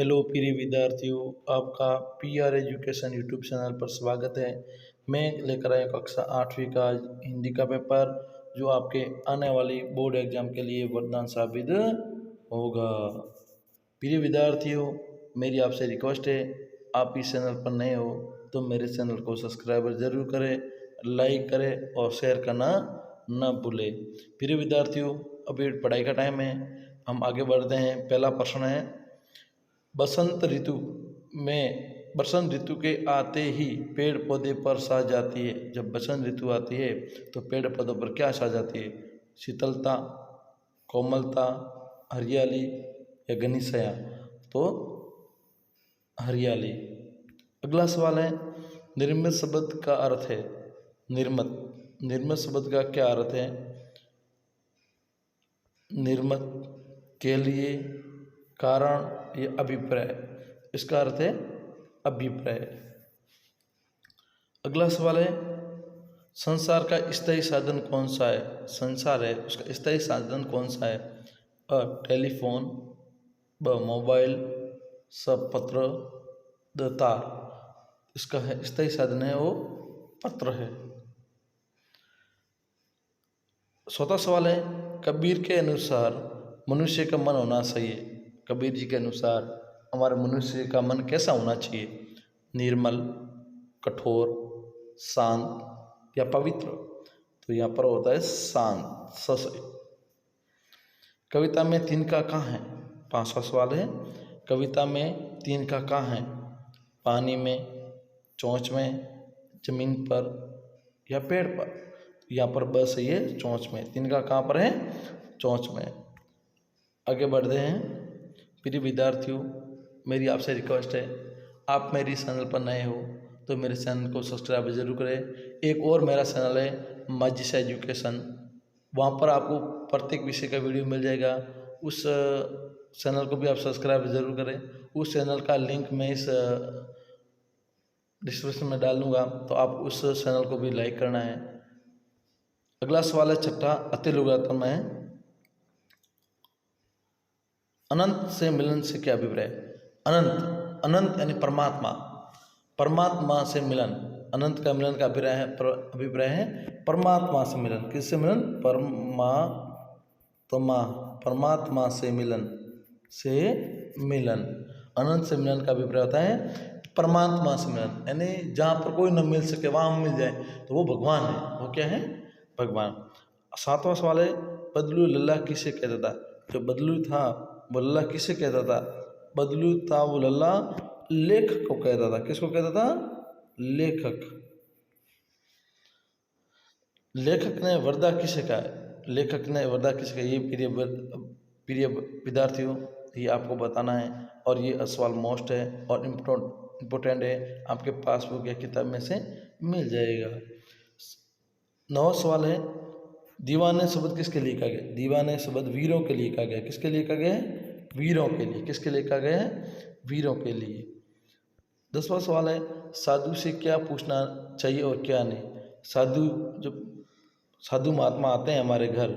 Hello प्रिय विद्यार्थियों, आपका पीआर एजुकेशन यूट्यूब चैनल पर स्वागत है। मैं लेकर आया कक्षा 8वीं का हिंदी का पेपर, जो आपके आने वाली बोर्ड एग्जाम के लिए वरदान साबित होगा। प्रिय विद्यार्थियों, मेरी आपसे रिक्वेस्ट है, आप इस चैनल पर नए हो तो मेरे चैनल को सब्सक्राइब जरूर करें, लाइक करें और शेयर करना न भूलें। प्रिय विद्यार्थियों, अभी पढ़ाई का टाइम है, हम आगे बढ़ते हैं। पहला प्रश्न है, बसंत ऋतु के आते ही पेड़ पौधे पर छा जाती है। जब बसंत ऋतु आती है तो पेड़ पौधों पर क्या छा जाती है? शीतलता, कोमलता, हरियाली या घनी छाया? तो हरियाली। अगला सवाल है, निर्मित शब्द का अर्थ है। निर्मित शब्द का क्या अर्थ है? निर्मित, के लिए, कारण या अभिप्राय? इसका अर्थ है अभिप्राय। अगला सवाल है, संसार का स्थायी साधन कौन सा है? संसार है, उसका स्थायी साधन कौन सा है? अ टेलीफोन, ब मोबाइल, स पत्र, द तार। इसका है स्थायी साधन है वो पत्र है। चौथा सवाल है, कबीर के अनुसार मनुष्य का मन होना चाहिए। कबीर जी के अनुसार हमारे मनुष्य का मन कैसा होना चाहिए? निर्मल, कठोर, शांत या पवित्र? तो यहाँ पर होता है शांत, ससे। कविता में तीन का कहाँ है? पांचवा सवाल है, कविता में तीन का कहाँ है? पानी में, चोंच में, जमीन पर या पेड़ पर? यहाँ पर बस ये चोंच में। तीन का कहाँ पर है? चोंच में। आगे बढ़ते हैं। प्रिय विद्यार्थियों, मेरी आपसे रिक्वेस्ट है, आप मेरी चैनल पर नए हो तो मेरे चैनल को सब्सक्राइब जरूर करें। एक और मेरा चैनल है माजिद एजुकेशन, वहाँ पर आपको प्रत्येक विषय का वीडियो मिल जाएगा। उस चैनल को भी आप सब्सक्राइब जरूर करें। उस चैनल का लिंक मैं इस डिस्क्रिप्शन में डाल दूँगा, तो आप उस चैनल को भी लाइक करना है। अगला सवाल है छठा, अति लघुत्तम है, अनंत से मिलन से क्या अभिप्राय? अनंत, अनंत यानी परमात्मा, परमात्मा से मिलन। अनंत का मिलन का अभिप्राय है परमात्मा से मिलन। किससे मिलन? परमात्मा से मिलन, से मिलन। अनंत से मिलन का अभिप्राय होता है परमात्मा से मिलन, यानी जहाँ पर कोई न मिल सके वहाँ हम मिल जाए तो वो भगवान है। वो क्या है? भगवान। सातवां सवाल है, बदलू लल्ला किसे कहता था? जो बदलू था वो लल्ला किसे कहता था? बदलू था वो लल्ला लेखक को कहता था। किसको कहता था? लेखक। लेखक ने वर्दा किसे कहा है? लेखक ने वर्दा किसे कहा? ये प्रिय विद्यार्थियों, ये आपको बताना है और ये सवाल मोस्ट है और इम्पोर्टेंट है, आपके पासबुक या किताब में से मिल जाएगा। 9वां सवाल है, दीवाने शब्द किसके लिए कहा गया? दीवाने शब्द वीरों के लिए कहा गया। किसके लिए कहा गया है? वीरों के लिए। किसके लिए कहा गया है? वीरों के लिए। 10वां सवाल है, साधु से क्या पूछना चाहिए और क्या नहीं? साधु, जब साधु महात्मा आते हैं हमारे घर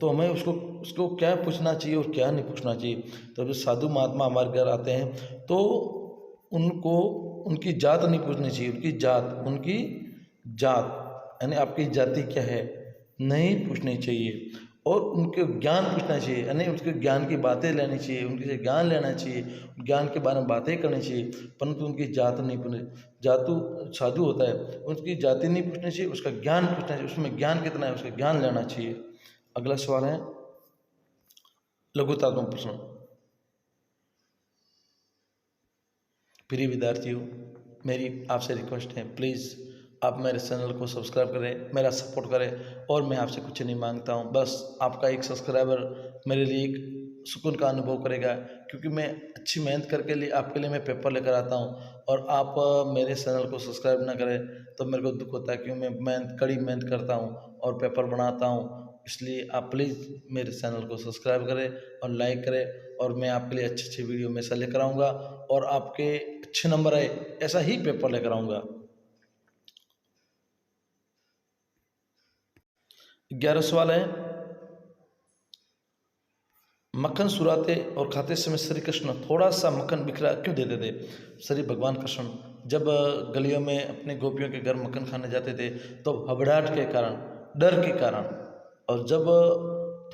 तो हमें उसको क्या पूछना चाहिए और क्या नहीं पूछना चाहिए? तो जब साधु महात्मा हमारे घर आते हैं तो उनको उनकी जात नहीं पूछनी चाहिए। उनकी जात यानी आपकी जाति क्या है नहीं पूछनी चाहिए, और उनके ज्ञान पूछना चाहिए, यानी उसके ज्ञान की बातें लेनी चाहिए, उनके से ज्ञान लेना चाहिए, ज्ञान के बारे में बातें करनी चाहिए, परंतु उनकी जात नहीं पूछनी। जातु साधु होता है, उसकी जाति नहीं पूछनी चाहिए, उसका ज्ञान पूछना चाहिए, उसमें ज्ञान कितना है उसका ज्ञान लेना चाहिए। अगला सवाल है लघुतात्मक प्रश्न। प्रिय विद्यार्थियों, मेरी आपसे रिक्वेस्ट है, प्लीज़ आप मेरे चैनल को सब्सक्राइब करें, मेरा सपोर्ट करें, और मैं आपसे कुछ नहीं मांगता हूं, बस आपका एक सब्सक्राइबर मेरे लिए एक सुकून का अनुभव करेगा, क्योंकि मैं अच्छी मेहनत करके लिए आपके लिए मैं पेपर लेकर आता हूं और आप मेरे चैनल को सब्सक्राइब ना करें तो मेरे को दुख होता है, क्योंकि मैं कड़ी मेहनत करता हूँ और पेपर बनाता हूँ। इसलिए आप प्लीज़ मेरे चैनल को सब्सक्राइब करें और लाइक करें, और मैं आपके लिए अच्छी अच्छी वीडियो हमेशा लेकर आऊँगा और आपके अच्छे नंबर आए ऐसा ही पेपर लेकर आऊँगा। 11 सवाल है, मक्खन सुराते और खाते समय श्री कृष्ण थोड़ा सा मक्खन बिखरा क्यों देते थे? श्री भगवान कृष्ण जब गलियों में अपने गोपियों के घर मक्खन खाने जाते थे तो घबराहट के कारण, डर के कारण, और जब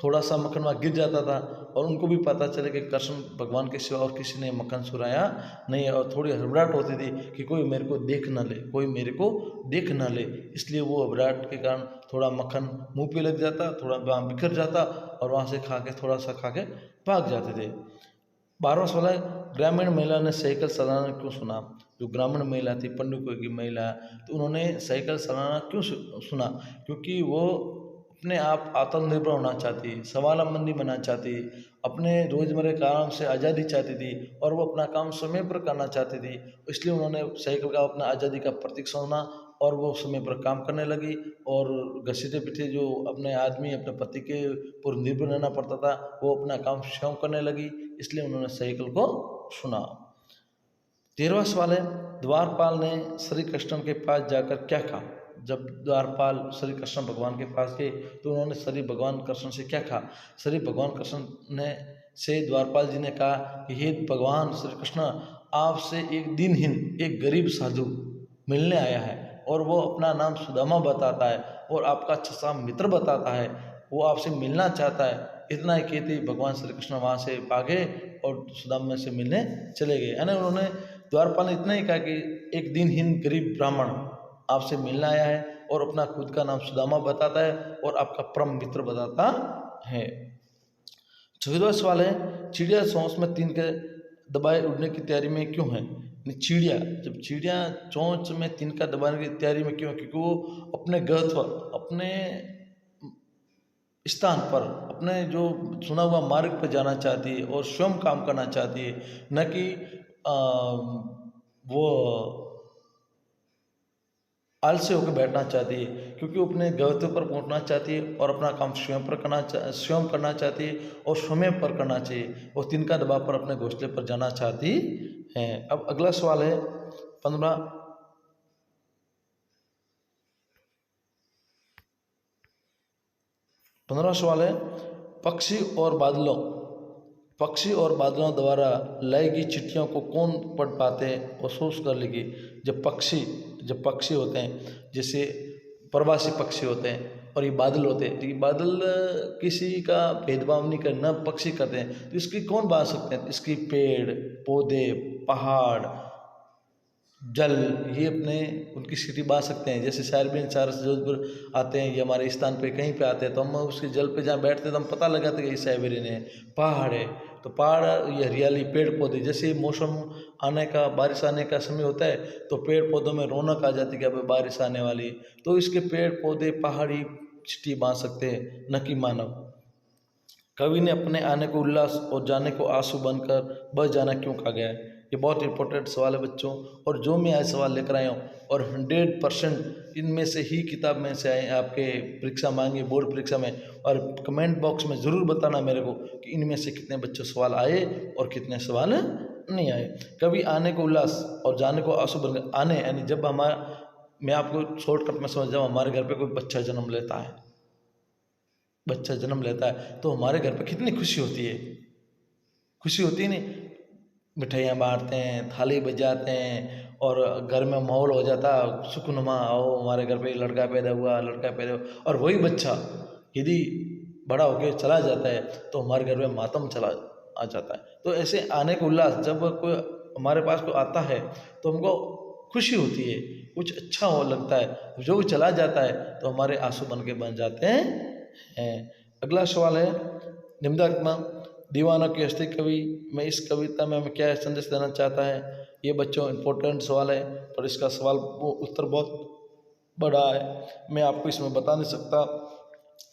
थोड़ा सा मक्खन वहाँ गिर जाता था और उनको भी पता चले कि कृष्ण भगवान के सिवा और किसी ने मक्खन सुराया नहीं है, और थोड़ी घबराहट होती थी कि कोई मेरे को देख न ले, कोई मेरे को देख न ले, इसलिए वो घबराहट के कारण थोड़ा मक्खन मुंह पे लग जाता, थोड़ा वहाँ बिखर जाता और वहाँ से खा के थोड़ा सा खा के भाग जाते थे। 12वां सवाल है, ग्रामीण महिला ने साइकिल चलाना क्यों सुना? जो ग्रामीण महिला थी, पंडुकों की महिला, तो उन्होंने साइकिल चलाना क्यों सुना? क्योंकि वो अपने आप आत्मनिर्भर होना चाहती, स्वावलंबी बनना चाहती, अपने रोजमर्रा के काम से आज़ादी चाहती थी और वो अपना काम समय पर करना चाहती थी। इसलिए उन्होंने साइकिल का अपना आज़ादी का प्रतीक समझा और वो समय पर काम करने लगी, और घसीटे पीछे जो अपने आदमी अपने पति के ऊपर निर्भर रहना पड़ता था वो अपना काम स्वयं करने लगी, इसलिए उन्होंने साइकिल को चुना। 13वां सवाल है, द्वारपाल ने श्री कृष्ण के पास जाकर क्या कहा? जब द्वारपाल श्री कृष्ण भगवान के पास गए तो उन्होंने श्री भगवान कृष्ण से क्या कहा? श्री भगवान कृष्ण ने से द्वारपाल जी ने कहा कि हे भगवान श्री कृष्ण, आपसे एक दिनहीन एक गरीब साधु मिलने आया है और वो अपना नाम सुदामा बताता है और आपका अच्छा सा मित्र बताता है, वो आपसे मिलना चाहता है। इतना ही कहते भगवान श्री कृष्ण वहाँ से भागे और सुदामा से मिलने चले गए। यानी उन्होंने द्वारपाल ने इतना ही कहा कि एक दिनहीन गरीब ब्राह्मण आपसे मिलने आया है और अपना खुद का नाम सुदामा बताता है और आपका परम मित्र बताता है। 14वां सवाल है, चिड़िया चोंच में तीन के दबाए उड़ने की तैयारी में क्यों है? चिड़िया जब चिड़िया चोंच में तिनका दबाने की तैयारी में क्यों? क्योंकि वो अपने घरत्व, अपने स्थान पर, अपने जो चुना हुआ मार्ग पर जाना चाहती है और स्वयं काम करना चाहती है, न कि वो आलसी होकर बैठना चाहती है, क्योंकि वो अपने गंतव्य पर पहुंचना चाहती है और अपना काम स्वयं करना चाहती है और समय पर करना चाहिए और तिनका दबाव पर अपने घोंसले पर जाना चाहती है। अब अगला सवाल है 15वां सवाल है, पक्षी और बादलों द्वारा लाई गई चिट्ठियों को कौन पढ़ पाते हैं और सोच कर लिखी? जब पक्षी होते हैं, जैसे प्रवासी पक्षी होते हैं और ये बादल होते हैं, तो ये बादल किसी का भेदभाव नहीं करना, पक्षी करते हैं, तो इसकी कौन बात सकते हैं? इसकी पेड़ पौधे पहाड़ जल, ये अपने उनकी सिटी बा सकते हैं। जैसे साइबेरियन चारस जोधपुर आते हैं, ये हमारे स्थान पे कहीं पे आते हैं तो हम उसके जल पे जहाँ बैठते हैं तो हम पता लगाते हैं कि ये साइबेरियन है। पहाड़ है तो पहाड़, ये हरियाली पेड़ पौधे, जैसे मौसम आने का, बारिश आने का समय होता है तो पेड़ पौधों में रौनक आ जाती है कि अब बारिश आने वाली है, तो इसके पेड़ पौधे पहाड़ी सिटी बांध सकते हैं, न कि मानव। कवि ने अपने आने को उल्लास और जाने को आंसू बनकर बस जाना क्यों कहा गया है? ये बहुत इंपॉर्टेंट सवाल है बच्चों, और जो मैं आज सवाल लेकर आया हूँ और 100% इनमें से ही किताब में से आए आपके परीक्षा मांगी बोर्ड परीक्षा में, और कमेंट बॉक्स में ज़रूर बताना मेरे को कि इनमें से कितने बच्चों सवाल आए और कितने सवाल नहीं आए। कभी आने को उल्लास और जाने को आंसू बनकर, आने यानी जब मैं आपको शॉर्टकट में समझ जाऊँ, हमारे घर पर कोई बच्चा जन्म लेता है, तो हमारे घर पर कितनी खुशी होती है, खुशी होती है नहीं? मिठाइयाँ बांटते हैं, थाली बजाते हैं और घर में माहौल हो जाता है सुखनुमा, आओ हमारे घर पे लड़का पैदा हुआ, और वही बच्चा यदि बड़ा होकर चला जाता है तो हमारे घर में मातम चला आ जाता है। तो ऐसे आने का उल्लास, जब कोई हमारे पास कोई आता है तो हमको खुशी होती है, कुछ अच्छा हो लगता है, जो चला जाता है तो हमारे आंसू बन जाते हैं। अगला सवाल है, निम्नात्मक दीवानों की हस्ती कवि में इस कविता में हमें क्या संदेश देना चाहता है? ये बच्चों इम्पोर्टेंट सवाल है और इसका सवाल वो उत्तर बहुत बड़ा है, मैं आपको इसमें बता नहीं सकता,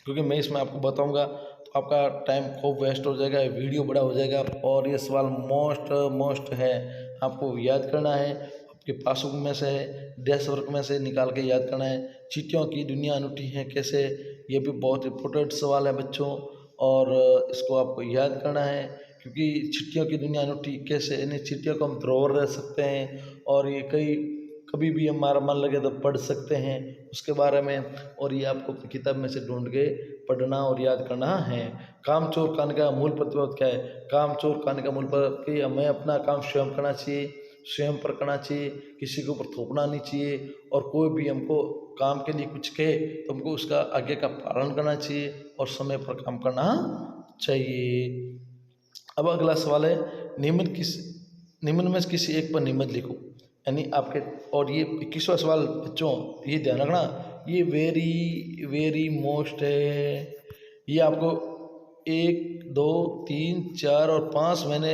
क्योंकि मैं इसमें आपको बताऊंगा तो आपका टाइम खूब वेस्ट हो जाएगा, वीडियो बड़ा हो जाएगा, और ये सवाल मोस्ट है, आपको याद करना है, आपके पासबुक में से डेस्क वर्क में से निकाल के याद करना है। चींटियों की दुनिया अनूठी है कैसे, ये भी बहुत इम्पोर्टेंट सवाल है बच्चों, और इसको आपको याद करना है, क्योंकि चींटियों की दुनिया अनूठी कैसे, यानी चींटियों को हम धरोहर रह सकते हैं, और ये कई कभी भी हमारा मन लगे तो पढ़ सकते हैं उसके बारे में, और ये आपको अपनी किताब में से ढूंढ के पढ़ना और याद करना है। काम चोर कहने का मूल प्रतिपादक क्या है? काम चोर कहने का मूल प्रतिपादक कि हमें अपना काम स्वयं करना चाहिए, स्वयं पर करना चाहिए, किसी के ऊपर थोपना नहीं चाहिए, और कोई भी हमको काम के लिए कुछ कहे तो हमको उसका आगे का पालन करना चाहिए और समय पर काम करना चाहिए। अब अगला सवाल है, निम्न में से किसी एक पर निबंध लिखो, यानी आपके, और ये 21वां सवाल बच्चों ये ध्यान रखना, ये वेरी वेरी मोस्ट है। ये आपको 1 2 3 4 और 5 मैंने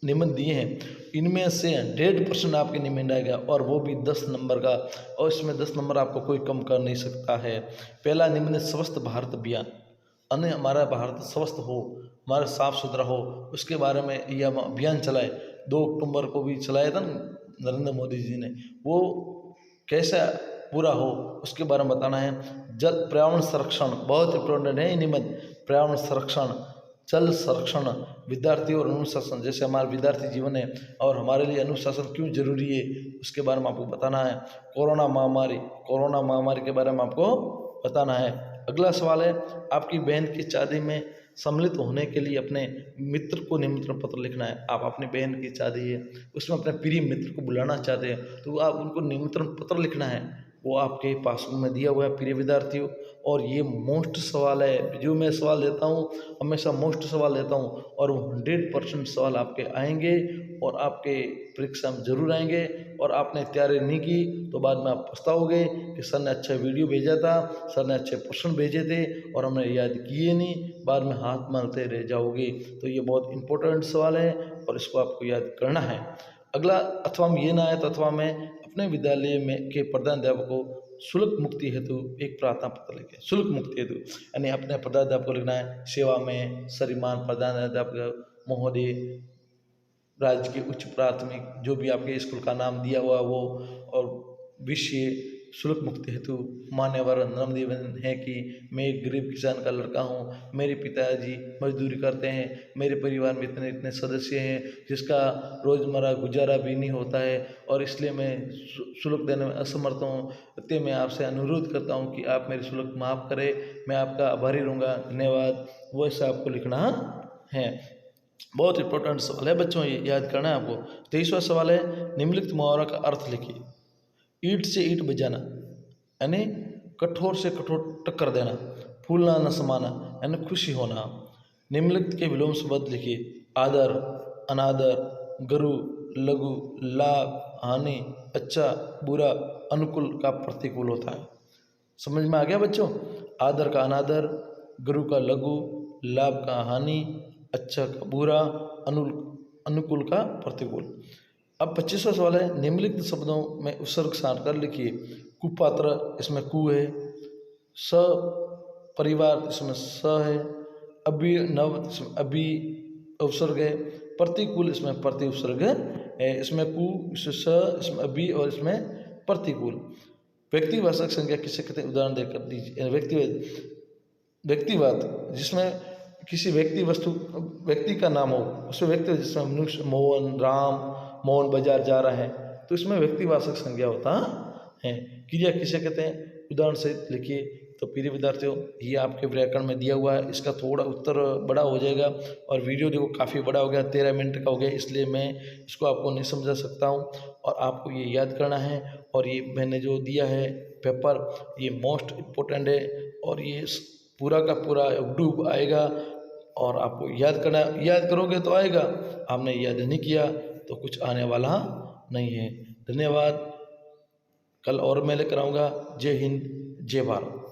निबंध दिए हैं, इनमें से 100% आपके निबंध आएगा, और वो भी 10 नंबर का, और इसमें 10 नंबर आपको कोई कम कर नहीं सकता है। पहला निबंध स्वस्थ भारत अभियान, अन्य हमारा भारत स्वस्थ हो, हमारा साफ सुथरा हो, उसके बारे में यह हम अभियान चलाए। 2 अक्टूबर को भी चलाया था नरेंद्र मोदी जी ने, वो कैसा पूरा हो उसके बारे में बताना है। जल पर्यावरण संरक्षण बहुत इंपॉर्टेंट है, निबंध पर्यावरण संरक्षण, जल संरक्षण, विद्यार्थी और अनुशासन, जैसे हमारा विद्यार्थी जीवन है और हमारे लिए अनुशासन क्यों जरूरी है उसके बारे में आपको बताना है। कोरोना महामारी के बारे में आपको बताना है। अगला सवाल है, आपकी बहन की शादी में सम्मिलित होने के लिए अपने मित्र को निमंत्रण पत्र लिखना है। आप अपनी बहन की शादी है उसमें अपने प्रिय मित्र को बुलाना चाहते हैं तो आप उनको निमंत्रण पत्र लिखना है, वो आपके पास में दिया हुआ है प्रिय विद्यार्थियों। और ये मोस्ट सवाल है, जो मैं सवाल देता हूँ हमेशा मोस्ट सवाल देता हूँ, और वो 100% सवाल आपके आएंगे और आपके परीक्षा में जरूर आएंगे, और आपने तैयारी नहीं की तो बाद में आप पछताओगे कि सर ने अच्छा वीडियो भेजा था, सर ने अच्छे प्रश्न भेजे थे और हमने याद किए नहीं, बाद में हाथ मारते रह जाओगे। तो ये बहुत इंपॉर्टेंट सवाल है और इसको आपको याद करना है। अगला, अथवा में ये ना आए तो अथवा में अपने विद्यालय में के प्रधानाध्यापक को शुल्क मुक्ति हेतु एक प्रार्थना पत्र लिखें। शुल्क मुक्ति हेतु यानी अपने प्रधानाध्यापक को लिखना है, सेवा में श्रीमान प्रधानाध्यापक महोदय, राज्य के उच्च प्राथमिक जो भी आपके स्कूल का नाम दिया हुआ वो, और विषय शुल्क मुक्ति हेतु मान्यवर नम्र निवेदन है कि मैं एक गरीब किसान का लड़का हूँ, मेरे पिताजी मजदूरी करते हैं, मेरे परिवार में इतने इतने सदस्य हैं जिसका रोज़मर्रा गुजारा भी नहीं होता है, और इसलिए मैं शुल्क देने में असमर्थ हूँ। इसलिए मैं आपसे अनुरोध करता हूँ कि आप मेरे शुल्क माफ़ करें, मैं आपका आभारी रहूँगा, धन्यवाद। वैसा आपको लिखना है। बहुत इंपॉर्टेंट सवाल है बच्चों, ये याद करना है आपको। 23वां सवाल है, निम्नलिखित मुहावरा का अर्थ लिखिए। ईंट से ईंट बजाना यानी कठोर से कठोर टक्कर देना, फूलना न समाना यानी खुशी होना। निम्नलिखित के विलोम शब्द लिखिए। आदर, अनादर, गुरु, लघु, लाभ, हानि, अच्छा, बुरा, अनुकूल का प्रतिकूल होता है। समझ में आ गया बच्चों? आदर का अनादर, गुरु का लघु, लाभ का हानि, अच्छा का बुरा, अनुकूल का प्रतिकूल। अब 25वां सवाल है, निम्नलिखित शब्दों में उपसर्ग सार कर लिखिए। कुपात्र, इसमें कु है। स परिवार, इसमें स है। अभिनव, इसमें अभी उपसर्ग है। प्रतिकूल, इसमें प्रति उपसर्ग है। इसमें कु, इसमें स, इसमें अभी और इसमें प्रतिकूल। व्यक्तिवाचक संज्ञा किसे कहते हैं? उदाहरण देकर दीजिए। व्यक्तिवाद जिसमें किसी व्यक्ति का नाम हो, उसमें व्यक्ति, जिसमें मनुष्य, मोहन, राम मोहन बाजार जा रहा है, तो इसमें व्यक्तिवाचक संज्ञा होता है। क्रिया किसे कहते हैं? उदाहरण से लिखिए। तो प्रिय विद्यार्थियों, ये आपके व्याकरण में दिया हुआ है, इसका थोड़ा उत्तर बड़ा हो जाएगा, और वीडियो देखो काफ़ी बड़ा हो गया, 13 मिनट का हो गया, इसलिए मैं इसको आपको नहीं समझा सकता हूँ, और आपको ये याद करना है। और ये मैंने जो दिया है पेपर, ये मोस्ट इम्पोर्टेंट है, और ये पूरा का पूरा यूट्यूब आएगा, और आपको याद करना, याद करोगे तो आएगा, आपने याद नहीं किया तो कुछ आने वाला नहीं है। धन्यवाद। कल और मैं लेकर आऊँगा। जय हिंद, जय भारत।